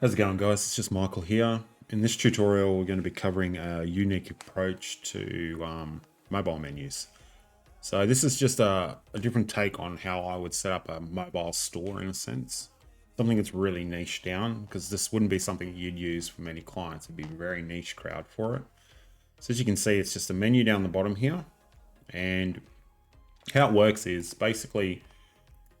How's it going, guys? It's just Michael here. In this tutorial, we're going to be covering a unique approach to mobile menus. So this is just a different take on how I would set up a mobile store in a sense. Something that's really niche down, because this wouldn't be something you'd use for many clients. It'd be a very niche crowd for it. So as you can see, it's just a menu down the bottom here. And how it works is basically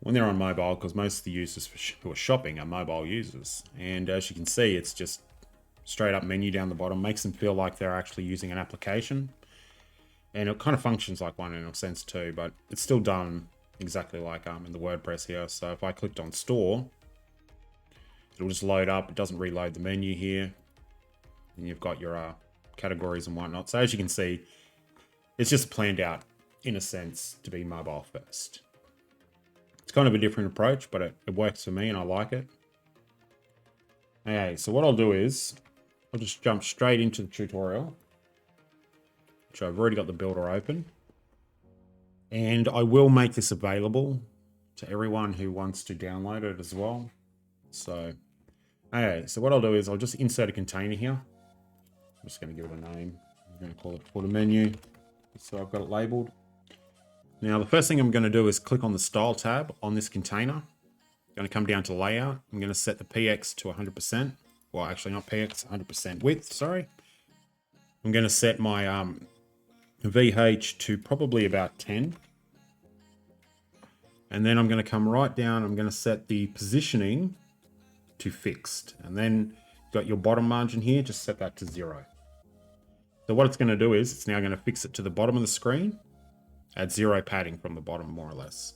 when they're on mobile, because most of the users who are shopping are mobile users. And as you can see, it's just straight up menu down the bottom, makes them feel like they're actually using an application. And it kind of functions like one in a sense too, but it's still done exactly like in the WordPress here. So if I clicked on store, it'll just load up. It doesn't reload the menu here. And you've got your categories and whatnot. So as you can see, it's just planned out in a sense to be mobile first. It's kind of a different approach, but it works for me and I like it. Okay, so what I'll do is I'll just jump straight into the tutorial, which I've already got the builder open. And I will make this available to everyone who wants to download it as well. So, okay, so what I'll do is I'll just insert a container here. I'm just going to give it a name. I'm going to call it footer menu. So I've got it labeled. Now, the first thing I'm going to do is click on the Style tab on this container. I'm going to come down to Layout. I'm going to set the PX to 100%. Well, actually not PX, 100% width, sorry. I'm going to set my VH to probably about 10. And then I'm going to come right down. I'm going to set the positioning to fixed. And then you've got your bottom margin here. Just set that to 0. So what it's going to do is it's now going to fix it to the bottom of the screen. Add 0 padding from the bottom, more or less.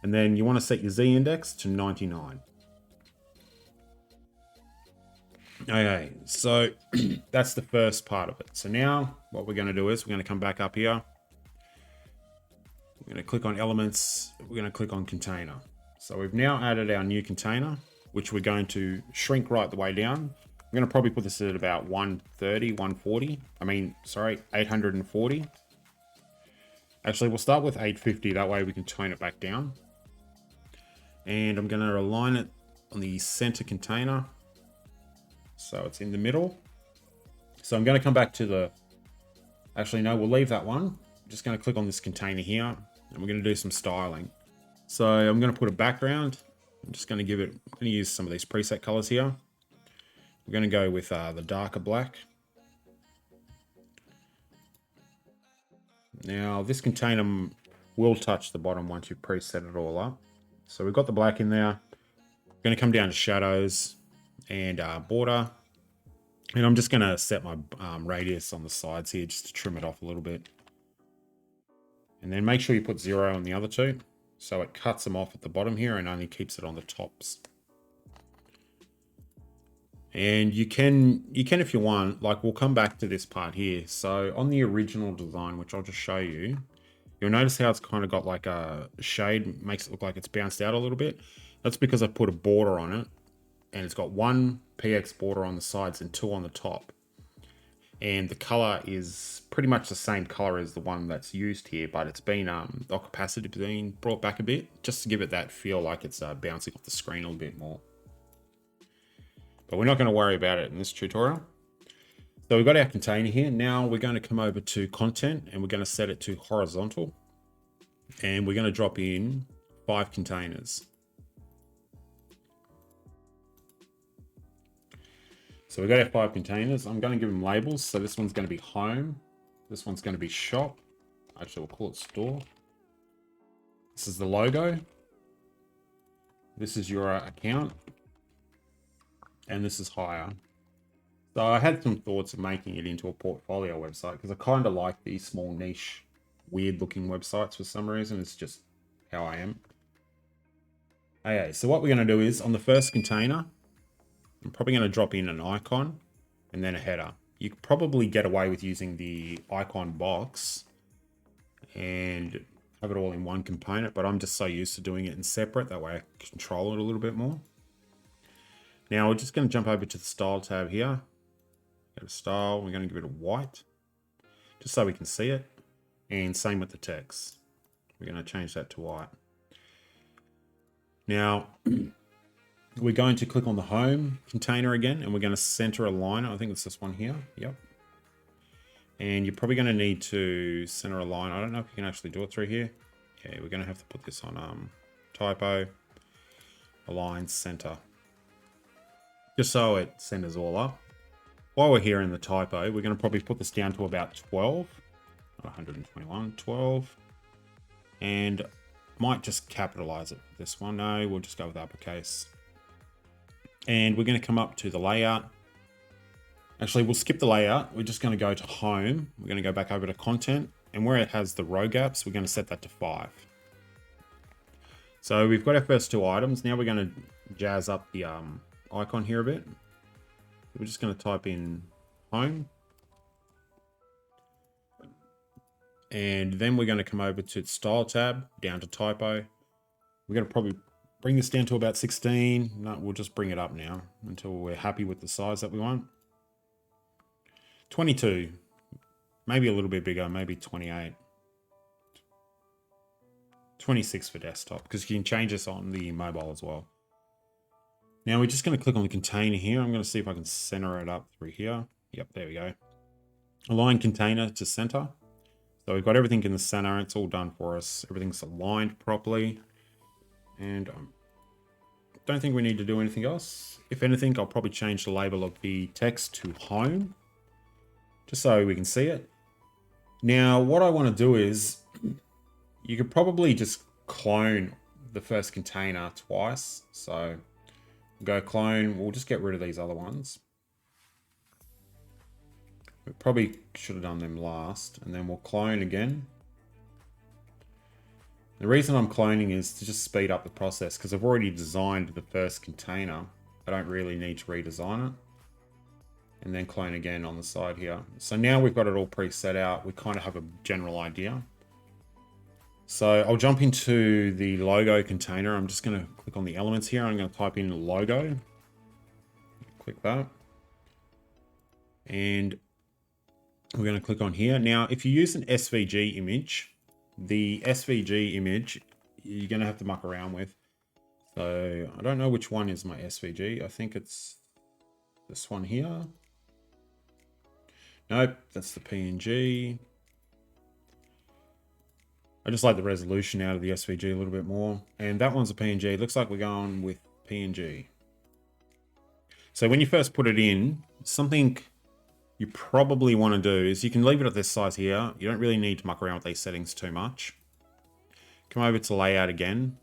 And then you want to set your Z index to 99. Okay, so that's the first part of it. So now what we're going to do is we're going to come back up here. We're going to click on elements. We're going to click on container. So we've now added our new container, which we're going to shrink right the way down. I'm going to probably put this at about 130, 140. 840. Actually, we'll start with 850. That way we can tone it back down. And I'm going to align it on the center container. So it's in the middle. So I'm going to come back to the... Actually, no, we'll leave that one. I'm just going to click on this container here. And we're going to do some styling. So I'm going to put a background. I'm just going to give it... I'm going to use some of these preset colors here. We're going to go with the darker black. Now, this container will touch the bottom once you preset it all up. So we've got the black in there. I'm going to come down to shadows and border. And I'm just going to set my radius on the sides here just to trim it off a little bit. And then make sure you put 0 on the other two. So it cuts them off at the bottom here and only keeps it on the tops. And you can if you want, like we'll come back to this part here. So on the original design, which I'll just show you, you'll notice how it's kind of got like a shade, makes it look like it's bounced out a little bit. That's because I put a border on it and it's got 1 PX border on the sides and 2 on the top. And the color is pretty much the same color as the one that's used here, but it's been, the opacity being brought back a bit just to give it that feel like it's bouncing off the screen a little bit more. But we're not going to worry about it in this tutorial. So we've got our container here. Now we're going to come over to content and we're going to set it to horizontal. And we're going to drop in 5 containers. So we've got our 5 containers. I'm going to give them labels. So this one's going to be home. This one's going to be shop. Actually, we'll call it store. This is the logo. This is your account. And this is hire. So I had some thoughts of making it into a portfolio website because I kind of like these small niche, weird looking websites for some reason. It's just how I am. Okay, so what we're going to do is on the first container, I'm probably going to drop in an icon and then a header. You could probably get away with using the icon box and have it all in one component, but I'm just so used to doing it in separate. That way I can control it a little bit more. Now we're just going to jump over to the style tab here. Go to style, we're going to give it a white, just so we can see it. And same with the text. We're going to change that to white. Now, we're going to click on the home container again, and we're going to center a line. I think it's this one here. Yep. And you're probably going to need to center a line. I don't know if you can actually do it through here. Yeah, we're going to have to put this on typo, align center, just so it centers all up. While we're here in the typo, we're going to probably put this down to about 12, not 121, 12, and might just capitalize it for this one. No, we'll just go with uppercase. And we're going to come up to the layout. Actually, we'll skip the layout. We're just going to go to home. We're going to go back over to content, and where it has the row gaps, we're going to set that to 5. So we've got our first 2 items. Now we're going to jazz up the icon here a bit. We're just going to type in home. And then we're going to come over to the style tab, down to typo. We're going to probably bring this down to about 16. No, we'll just bring it up now until we're happy with the size that we want. 22, maybe a little bit bigger, maybe 28. 26 for desktop, because you can change this on the mobile as well. Now we're just going to click on the container here. I'm going to see if I can center it up through here. Yep, there we go. Align container to center. So we've got everything in the center. It's all done for us. Everything's aligned properly. And don't think we need to do anything else. If anything, I'll probably change the label of the text to home, just so we can see it. Now, what I want to do is, you could probably just clone the first container twice. So go clone, we'll just get rid of these other ones. We probably should have done them last, and then we'll clone again. The reason I'm cloning is to just speed up the process, because I've already designed the first container. I don't really need to redesign it. And then clone again on the side here. So now we've got it all preset out. We kind of have a general idea. So I'll jump into the logo container. I'm just going to click on the elements here. I'm going to type in logo. Click that. And we're going to click on here. Now, if you use an SVG image, the SVG image, you're going to have to muck around with. So I don't know which one is my SVG. I think it's this one here. Nope, that's the PNG. I just like the resolution out of the SVG a little bit more. And that one's a PNG. It looks like we're going with PNG. So when you first put it in, something you probably want to do is you can leave it at this size here. You don't really need to muck around with these settings too much. Come over to layout again.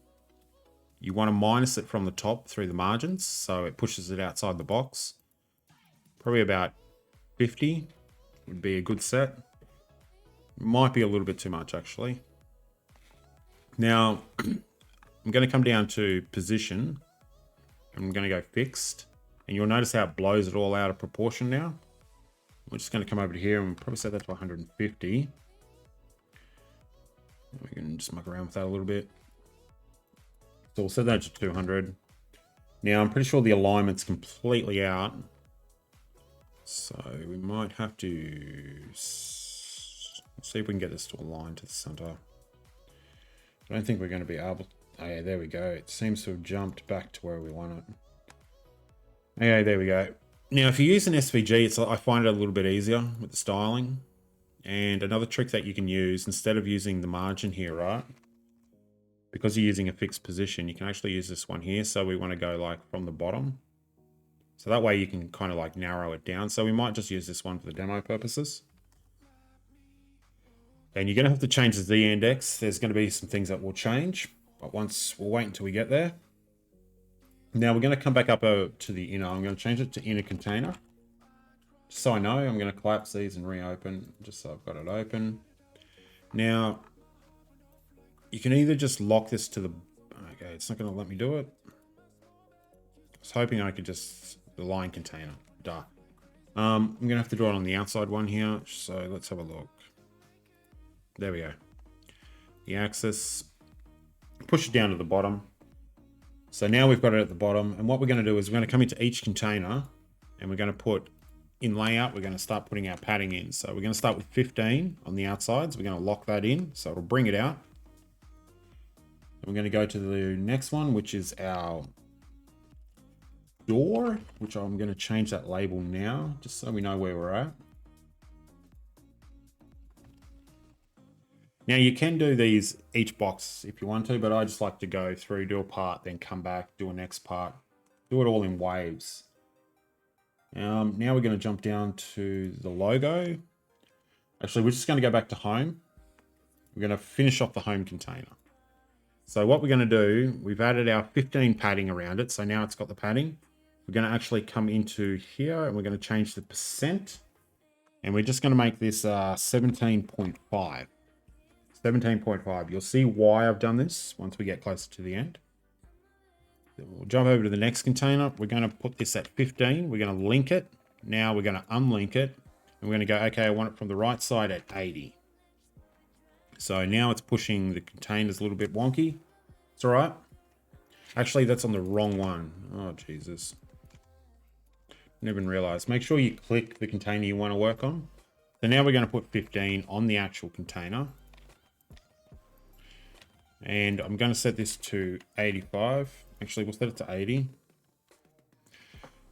You want to minus it from the top through the margins, so it pushes it outside the box. Probably about 50 would be a good set. Might be a little bit too much actually. Now, I'm going to come down to position. I'm going to go fixed, and you'll notice how it blows it all out of proportion now. We're just going to come over to here and probably set that to 150. We can just muck around with that a little bit. So we'll set that to 200. Now, I'm pretty sure the alignment's completely out. So we might have to see if we can get this to align to the center. I don't think we're going to be able to. Oh yeah, there we go. It seems to have jumped back to where we want it. Okay, there we go. Now, if you use an SVG, I find it a little bit easier with the styling. And another trick that you can use, instead of using the margin here, right? Because you're using a fixed position, you can actually use this one here. So we want to go like from the bottom. So that way you can kind of like narrow it down. So we might just use this one for the demo purposes. And you're going to have to change the Z index. There's going to be some things that will change, but we'll wait until we get there. Now we're going to come back up to the inner. I'm going to change it to inner container. Just so I know, I'm going to collapse these and reopen, just so I've got it open. Now, you can either just lock this to the, okay, it's not going to let me do it. I was hoping I could just, the line container, duh. I'm going to have to do it on the outside one here. So let's have a look. There we go. The axis, push it down to the bottom. So now we've got it at the bottom. And what we're going to do is we're going to come into each container and we're going to put in layout, we're going to start putting our padding in. So we're going to start with 15 on the outsides. We're going to lock that in. So it'll bring it out. And we're going to go to the next one, which is our door, which I'm going to change that label now, just so we know where we're at. Now you can do these each box if you want to, but I just like to go through, do a part, then come back, do a next part, do it all in waves. Now we're going to jump down to the logo. Actually, we're just going to go back to home. We're going to finish off the home container. So what we're going to do, we've added our 15 padding around it. So now it's got the padding. We're going to actually come into here and we're going to change the percent. And we're just going to make this 17.5. 17.5. You'll see why I've done this once we get closer to the end. We'll jump over to the next container. We're going to put this at 15. We're going to link it. Now we're going to unlink it. And we're going to go, okay, I want it from the right side at 80. So now it's pushing the containers a little bit wonky. It's all right. Actually, that's on the wrong one. Oh, Jesus. Didn't even realize. Make sure you click the container you want to work on. So now we're going to put 15 on the actual container. And I'm going to set this to 85. Actually, we'll set it to 80.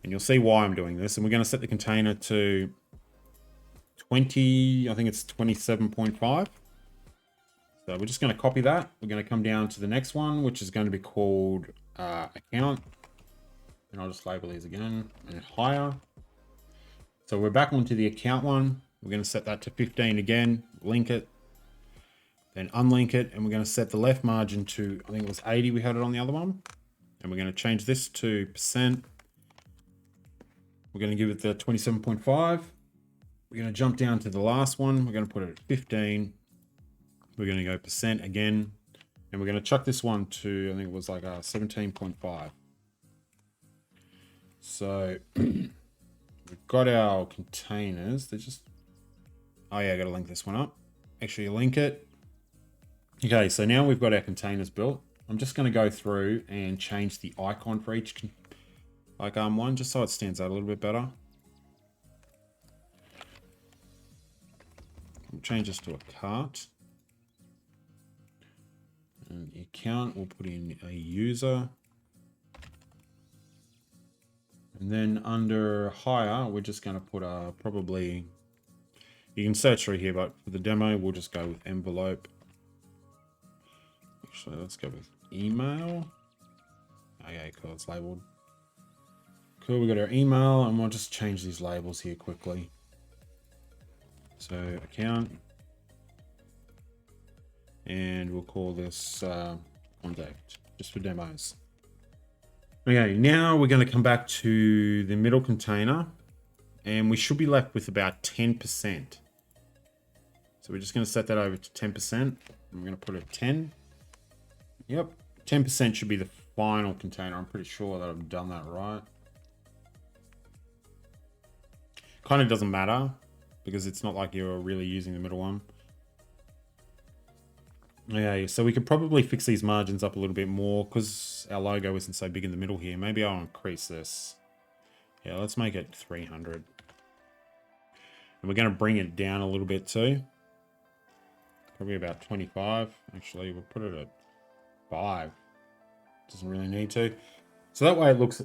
And you'll see why I'm doing this. And we're going to set the container to 20, I think it's 27.5. So we're just going to copy that. We're going to come down to the next one, which is going to be called account. And I'll just label these again and hire. So we're back onto the account one. We're going to set that to 15 again, link it, then unlink it. And we're going to set the left margin to, I think it was 80. We had it on the other one. And we're going to change this to percent. We're going to give it the 27.5. We're going to jump down to the last one. We're going to put it at 15. We're going to go percent again. And we're going to chuck this one to, I think it was like 17.5. So we've got our containers. They're just, oh yeah, I got to link this one up. Actually link it. Okay, so now we've got our containers built. I'm just going to go through and change the icon for each one, just so it stands out a little bit better. We'll change this to a cart. And the account, we'll put in a user. And then under hire, we're just going to put probably, you can search through here, but for the demo, we'll just go with envelope. Actually, let's go with email. Okay, cool, it's labeled. Cool, we got our email, and we'll just change these labels here quickly. So account. And we'll call this contact, just for demos. Okay, now we're going to come back to the middle container, and we should be left with about 10%. So we're just going to set that over to 10%. I'm going to put it at 10. Yep, 10% should be the final container. I'm pretty sure that I've done that right. Kind of doesn't matter, because it's not like you're really using the middle one. Okay, so we could probably fix these margins up a little bit more because our logo isn't so big in the middle here. Maybe I'll increase this. Yeah, let's make it 300. And we're going to bring it down a little bit too. Probably about 25. Actually, we'll put it at 5. Doesn't really need to. So that way it looks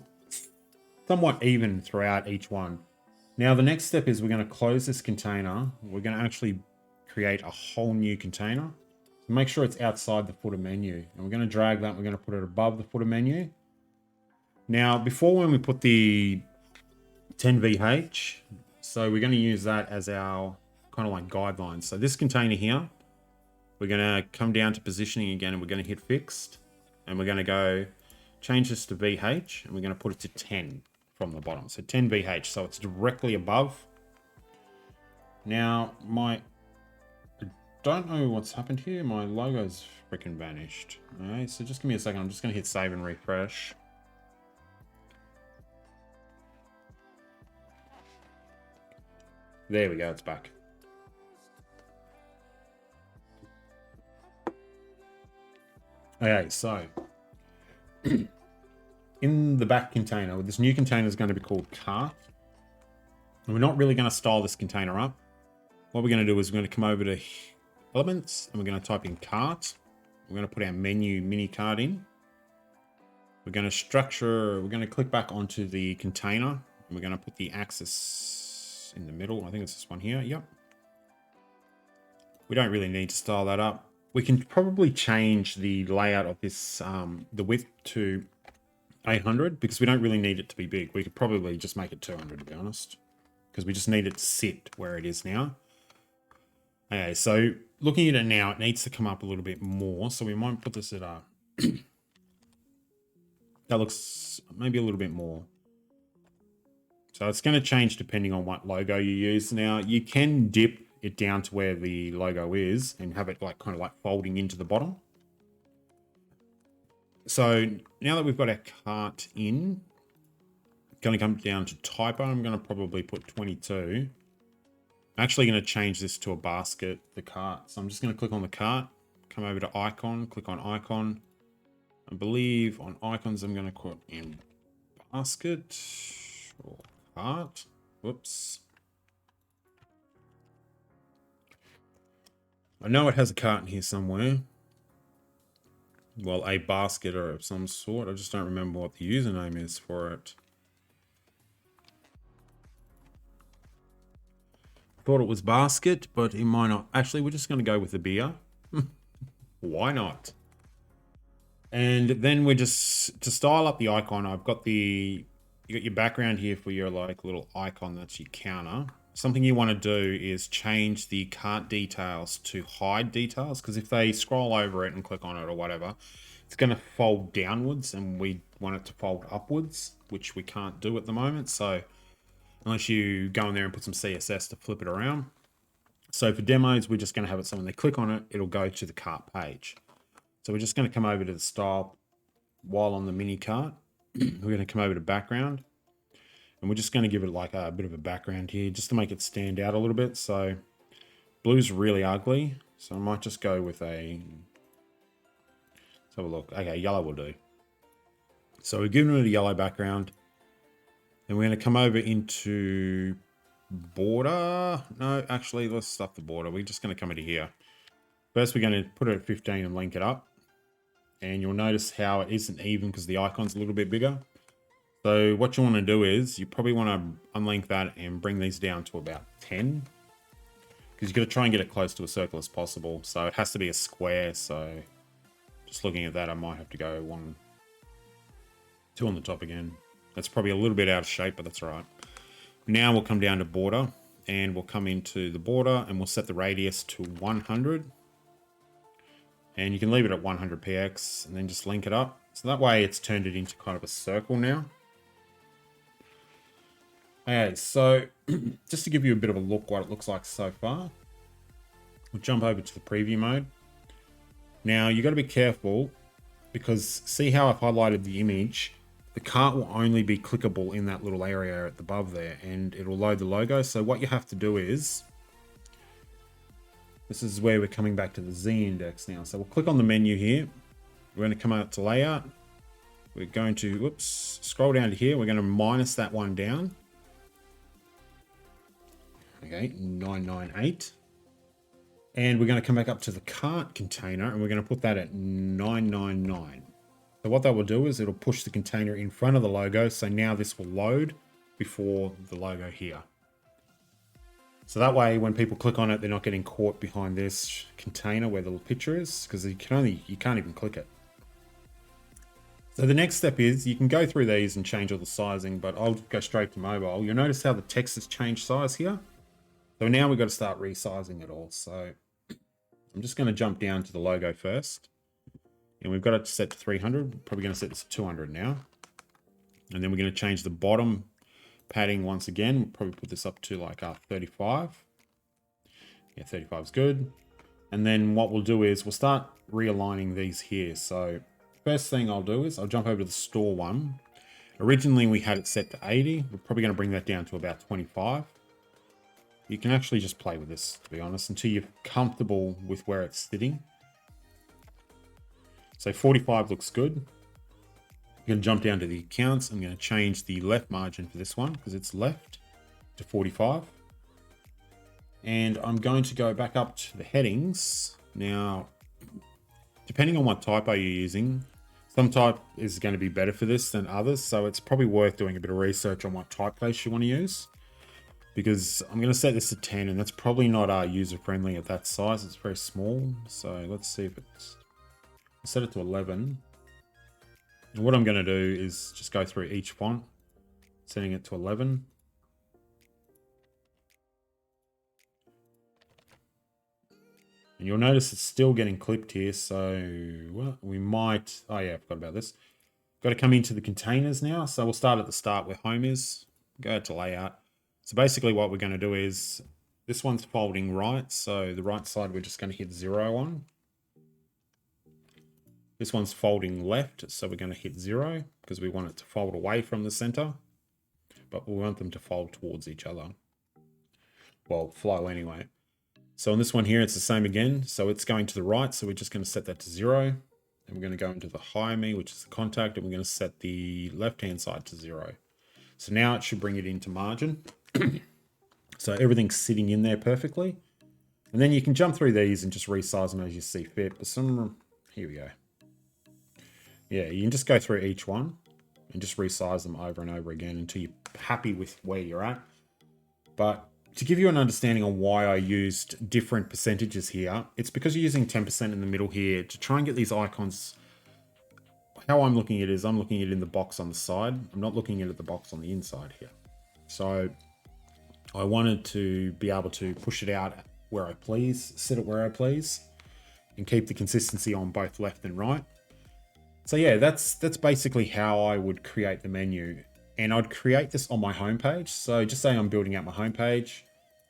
somewhat even throughout each one. Now the next step is we're going to close this container. We're going to actually create a whole new container. Make sure it's outside the footer menu. And we're going to drag that. We're going to put it above the footer menu. Now, before when we put the 10VH, so we're going to use that as our kind of like guidelines. So this container here, we're going to come down to positioning again, and we're going to hit fixed. And we're going to go change this to VH, and we're going to put it to 10 from the bottom. So 10VH, so it's directly above. Now, don't know what's happened here. My logo's freaking vanished. All right, so just give me a second. I'm just going to hit save and refresh. There we go. It's back. Okay, so in the back container, this new container is going to be called cart. And we're not really going to style this container up. What we're going to do is we're going to come over to elements, and we're going to type in cart. We're going to put our menu mini cart in. We're going to click back onto the container, and we're going to put the axis in the middle. I think it's this one here. Yep. We don't really need to style that up. We can probably change the layout of this, the width to 800, because we don't really need it to be big. We could probably just make it 200, to be honest, because we just need it to sit where it is now. Okay, so looking at it now, it needs to come up a little bit more. So we might put this at that looks maybe a little bit more. So it's going to change depending on what logo you use. Now you can dip it down to where the logo is and have it like kind of like folding into the bottom. So now that we've got our cart in, it's going to come down to typo. I'm going to probably put 22. I'm actually going to change this to a basket, the cart. So I'm just going to click on the cart, come over to icon, click on icon. I believe on icons, I'm going to put in basket or cart. Whoops. I know it has a cart in here somewhere. Well, a basket or of some sort. I just don't remember what the username is for it. Thought it was basket, but it might not. Actually, we're just going to go with the beer. Why not? And then we're just, to style up the icon, I've got you got your background here for your like little icon, that's your counter. Something you want to do is change the cart details to hide details, because if they scroll over it and click on it or whatever, it's going to fold downwards, and we want it to fold upwards, which we can't do at the moment. So unless you go in there and put some CSS to flip it around. So for demos, we're just going to have it so when they click on it, it'll go to the cart page. So we're just going to come over to the style while on the mini cart. We're going to come over to background, and we're just going to give it like a bit of a background here just to make it stand out a little bit. So blue's really ugly, so I might just go with let's have a look. Okay, yellow will do. So we're giving it a yellow background. Then we're going to come over into border. No, actually, let's stuff the border. We're just going to come into here. First, we're going to put it at 15 and link it up. And you'll notice how it isn't even because the icon's a little bit bigger. So what you want to do is you probably want to unlink that and bring these down to about 10. Because you've got to try and get it close to a circle as possible. So it has to be a square. So just looking at that, I might have to go 1, 2 on the top again. That's probably a little bit out of shape, but that's all right. Now we'll come down to border, and we'll come into the border, and we'll set the radius to 100. And you can leave it at 100 px, and then just link it up. So that way it's turned it into kind of a circle now. Okay, so just to give you a bit of a look what it looks like so far, we'll jump over to the preview mode. Now you got to be careful, because see how I've highlighted the image? The cart will only be clickable in that little area at the above there, and it'll load the logo. So what you have to do is, this is where we're coming back to the Z index now. So we'll click on the menu here. We're going to come out to layout. We're going to, scroll down to here. We're going to minus that one down. Okay, 998. And we're going to come back up to the cart container, and we're going to put that at 999. So what that will do is it'll push the container in front of the logo. So now this will load before the logo here. So that way, when people click on it, they're not getting caught behind this container where the little picture is, because you can't even click it. So the next step is you can go through these and change all the sizing, but I'll go straight to mobile. You'll notice how the text has changed size here. So now we've got to start resizing it all. So I'm just going to jump down to the logo first. And we've got it set to 300. Probably going to set this to 200 now. And then we're going to change the bottom padding once again. We'll probably put this up to like 35. Yeah, 35 is good. And then what we'll do is we'll start realigning these here. So first thing I'll do is I'll jump over to the store one. Originally we had it set to 80. We're probably going to bring that down to about 25. You can actually just play with this, to be honest, until you're comfortable with where it's sitting. So 45 looks good. I'm going to jump down to the accounts. I'm going to change the left margin for this one because it's left to 45. And I'm going to go back up to the headings. Now, depending on what typo you're using, Some type is going to be better for this than others, so it's probably worth doing a bit of research on what typeface you want to use. Because I'm going to set this to 10, and that's probably not user-friendly at that size. It's very small, so let's see if it's... I'll set it to 11. And what I'm going to do is just go through each font, setting it to 11. And you'll notice it's still getting clipped here, so well, we might... Oh yeah, I forgot about this. Got to come into the containers now, so we'll start at the start where home is. Go to layout. So basically what we're going to do is, this one's folding right, so the right side we're just going to hit 0 on. This one's folding left, so we're going to hit 0 because we want it to fold away from the center, but we want them to fold towards each other. Well, flow anyway. So on this one here, it's the same again. So it's going to the right, so we're just going to set that to 0. And we're going to go into the hire me, which is the contact, and we're going to set the left-hand side to 0. So now it should bring it into margin. So everything's sitting in there perfectly. And then you can jump through these and just resize them as you see fit. But some, here we go. Yeah, you can just go through each one and just resize them over and over again until you're happy with where you're at. But to give you an understanding on why I used different percentages here, it's because you're using 10% in the middle here to try and get these icons. How I'm looking at it is I'm looking at it in the box on the side. I'm not looking at it the box on the inside here. So I wanted to be able to push it out where I please, set it where I please, and keep the consistency on both left and right. So yeah, that's basically how I would create the menu. And I'd create this on my homepage. So just say I'm building out my homepage.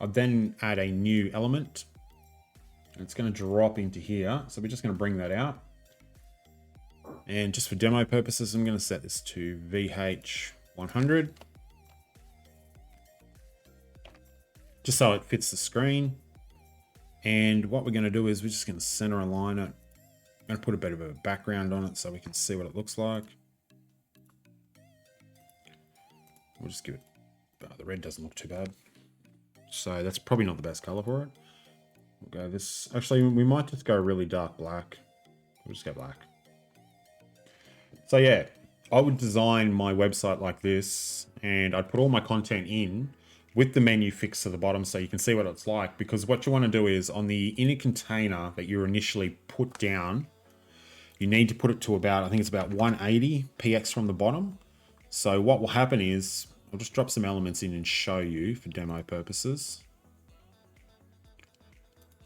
I'd then add a new element. And it's going to drop into here. So we're just going to bring that out. And just for demo purposes, I'm going to set this to VH100. Just so it fits the screen. And what we're going to do is we're just going to center align it. I'm going to put a bit of a background on it so we can see what it looks like. We'll just give it, the red doesn't look too bad. So that's probably not the best color for it. We'll go this, actually we might just go really dark black. We'll just go black. So yeah, I would design my website like this and I'd put all my content in with the menu fixed to the bottom so you can see what it's like, because what you want to do is on the inner container that you initially put down, you need to put it to about, I think it's about 180 px from the bottom. So what will happen is, I'll just drop some elements in and show you for demo purposes.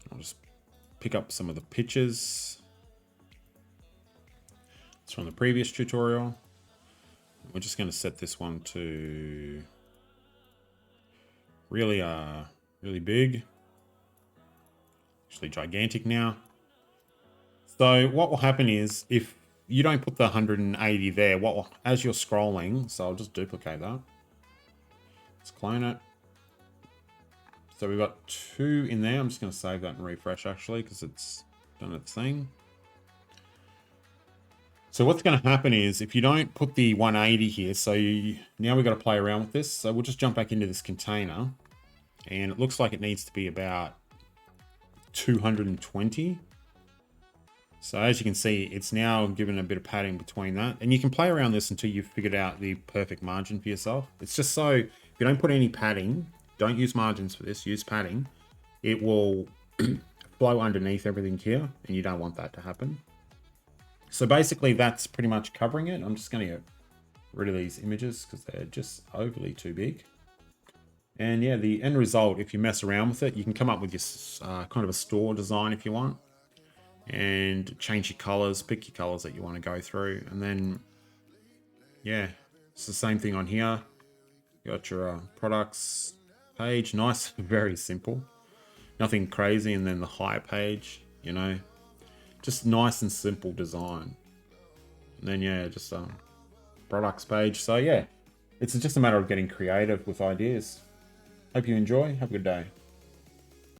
I'll just pick up some of the pictures. It's from the previous tutorial. We're just going to set this one to really, really big. Actually gigantic now. So what will happen is if you don't put the 180 there, what will, as you're scrolling, so I'll just duplicate that. Let's clone it. So we've got 2 in there. I'm just going to save that and refresh actually because it's done its thing. So what's going to happen is if you don't put the 180 here, so now we've got to play around with this. So we'll just jump back into this container and it looks like it needs to be about 220. So as you can see, it's now given a bit of padding between that. And you can play around this until you've figured out the perfect margin for yourself. It's just so if you don't put any padding, don't use margins for this, use padding, it will flow underneath everything here and you don't want that to happen. So basically that's pretty much covering it. I'm just going to get rid of these images because they're just overly too big. And yeah, the end result, if you mess around with it, you can come up with your kind of a store design if you want. And change your colors, pick your colors that you want to go through. And then, yeah, it's the same thing on here. You got your products page, nice, very simple. Nothing crazy. And then the hire page, you know, just nice and simple design. And then, yeah, just products page. So, yeah, it's just a matter of getting creative with ideas. Hope you enjoy. Have a good day.